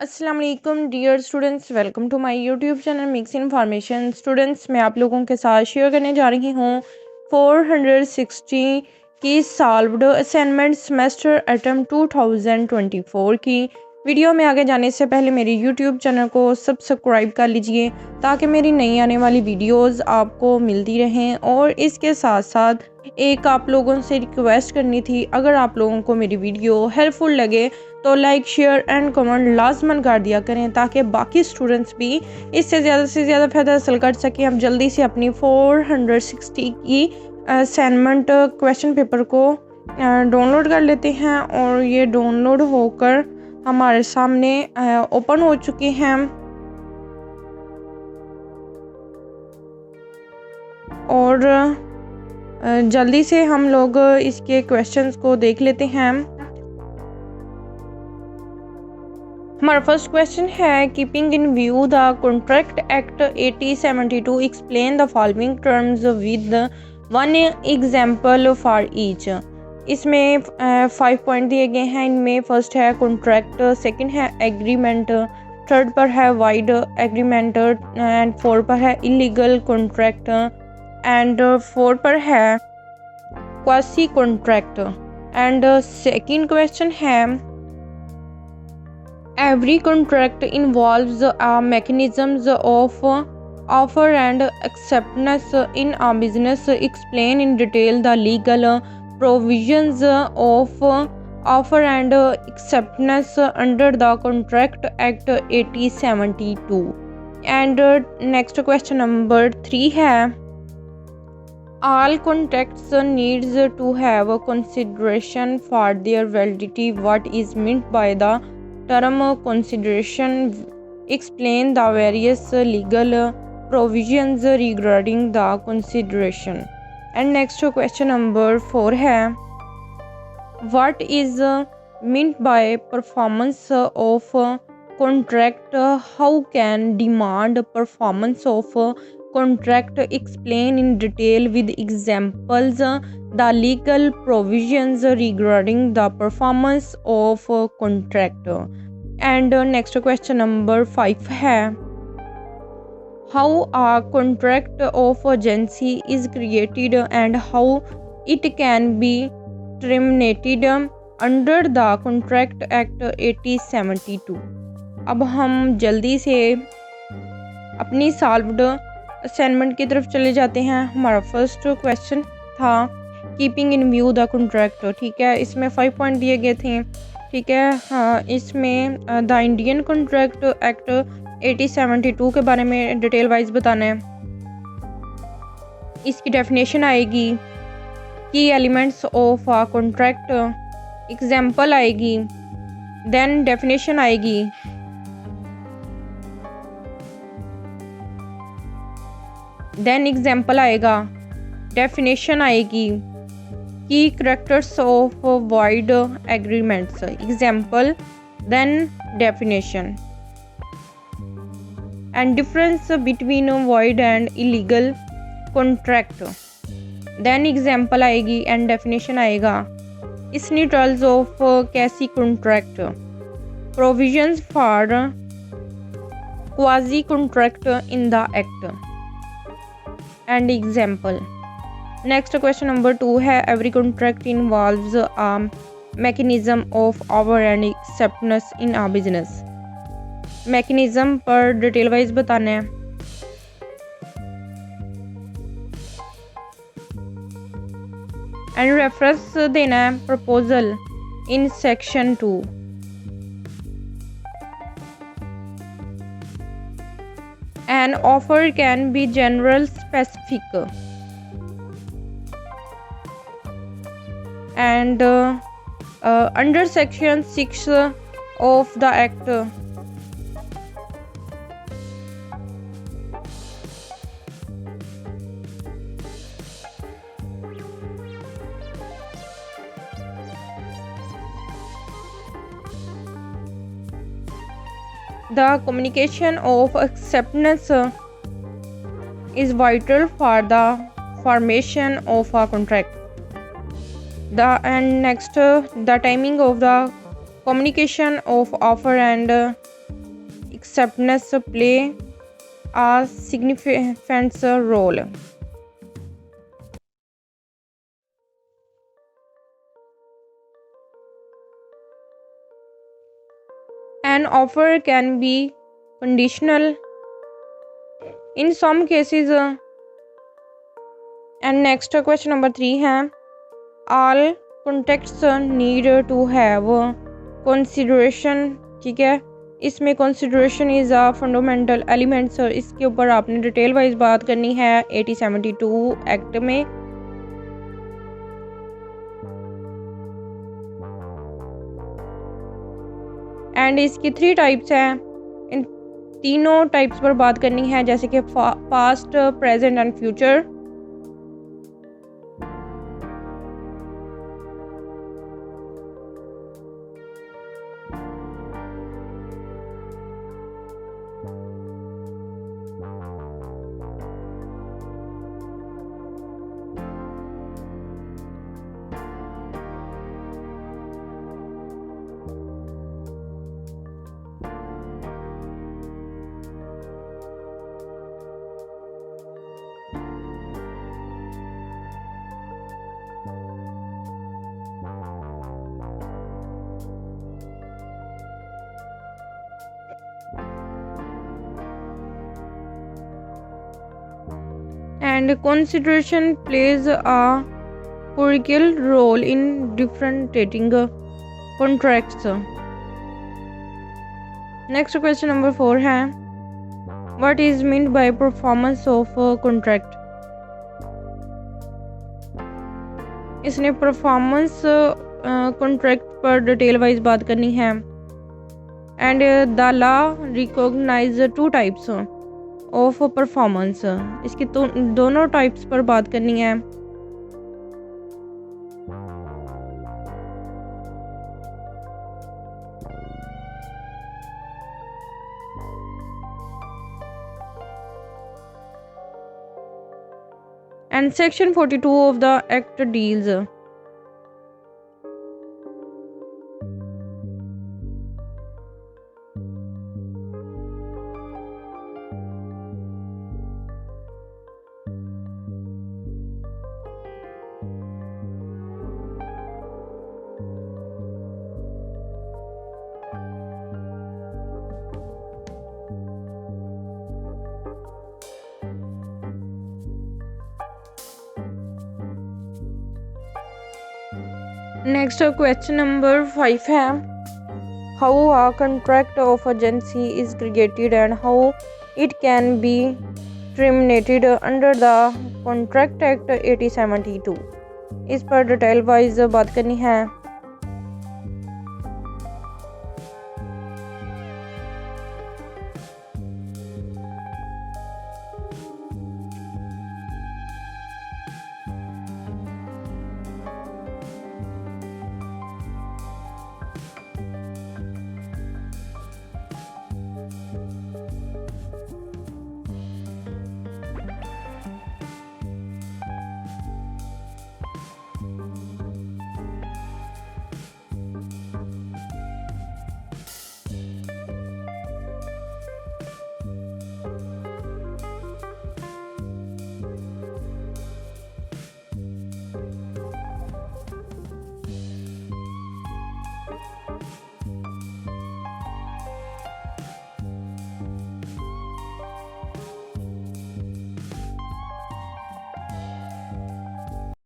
अस्सलाम वालेकुम dear students, welcome to my YouTube channel mix information. Students, मैं आप लोगों के साथ शेयर करने जा रही हूँ 460 की सॉल्व्ड असाइनमेंट सेमेस्टर अटैम्प्ट 2024 की। वीडियो में आगे जाने से पहले मेरे यूट्यूब चैनल को सब्सक्राइब कर लीजिए ताकि मेरी नई आने वाली वीडियोस आपको मिलती रहें। और इसके साथ साथ एक आप लोगों से रिक्वेस्ट करनी थी, अगर आप लोगों को मेरी वीडियो हेल्पफुल लगे तो लाइक शेयर एंड कमेंट लाजमन कर दिया करें ताकि बाकी स्टूडेंट्स भी इससे ज़्यादा फ़ायदा हासिल कर सकें। हम जल्दी से अपनी 460 की असाइनमेंट क्वेश्चन पेपर को डाउनलोड कर लेते हैं और ये डाउनलोड होकर हमारे सामने ओपन हो चुके हैं। और जल्दी से हम लोग इसके क्वेश्चंस को देख लेते हैं। हमारा फर्स्ट क्वेश्चन है, keeping in view the contract act 8072 explain the following terms with one example for each. इसमें 5 पॉइंट दिए गए हैं। इनमें फर्स्ट है कॉन्ट्रैक्ट, सेकंड है एग्रीमेंट, थर्ड पर है वाइड एग्रीमेंट एंड फोर पर है इलीगल कॉन्ट्रैक्ट एंड फोर पर है quasi contract. And second question है, every contract involves a mechanisms of offer and acceptance in a business. Explain in detail the legal provisions of offer and acceptance under the Contract Act 8072. And next question number 3 है, all contracts needs to have consideration for their validity. What is meant by the term consideration? Explain the various legal provisions regarding the consideration. And next question number 4 है, what is meant by performance of contract? How can demand performance of contract? Explain in detail with examples the legal provisions regarding the performance of contract. And next question number 5 है, how a contract of agency is created and how it can be terminated under the Contract Act 8072. अब हम जल्दी से अपनी solved assignment की तरफ चले जाते हैं। हमारा फर्स्ट क्वेश्चन था keeping in view the contract. ठीक है, इसमें 5 पॉइंट दिए गए थे। ठीक है, हाँ, इसमें द इंडियन कॉन्ट्रैक्ट एक्ट 8072 के बारे में डिटेल वाइज बताना है। इसकी डेफिनेशन आएगी, की elements of a contract, example आएगी, देन डेफिनेशन आएगी, देन एग्जाम्पल आएगा, डेफिनेशन आएगी, की characters of void agreements, example, then definition, and difference between void and illegal contract, then example आएगी एंड डेफिनेशन आएगा, इसनी टर्म्स ऑफ कैसी contract, provisions for quasi contract in the act and example. Next question number 2 है, every contract involves a mechanism of offer and acceptance in a business. Mechanism पर detail wise बताना है। And reference देना है proposal in section 2। An offer can be general, specific, and under section 6 of the act, the communication of acceptance is vital for the formation of a contract. And next, the timing of the communication of offer and acceptance play a significant role. An offer can be conditional in some cases. And next question number 3 है all contracts need to have consideration. ठीक है, इसमें consideration is a fundamental elements. इसके ऊपर आपने detail wise बात करनी है 8072 एक्ट में. एंड इसकी 3 टाइप्स हैं. इन तीनों टाइप्स पर बात करनी है, जैसे कि past, present and future. And consideration plays a crucial role in differentiating contracts. Next question number 4 है what is meant by performance of a contract. इसने परफॉर्मेंस कॉन्ट्रैक्ट पर डिटेल वाइज बात करनी है. And the law recognise 2 types of performance. इसकी दोनों types पर बात करनी है. And section 42 of the act deals next question number 5 है how a contract of agency is created and how it can be terminated under the contract act 8072. इस पर detail wise बात करनी है.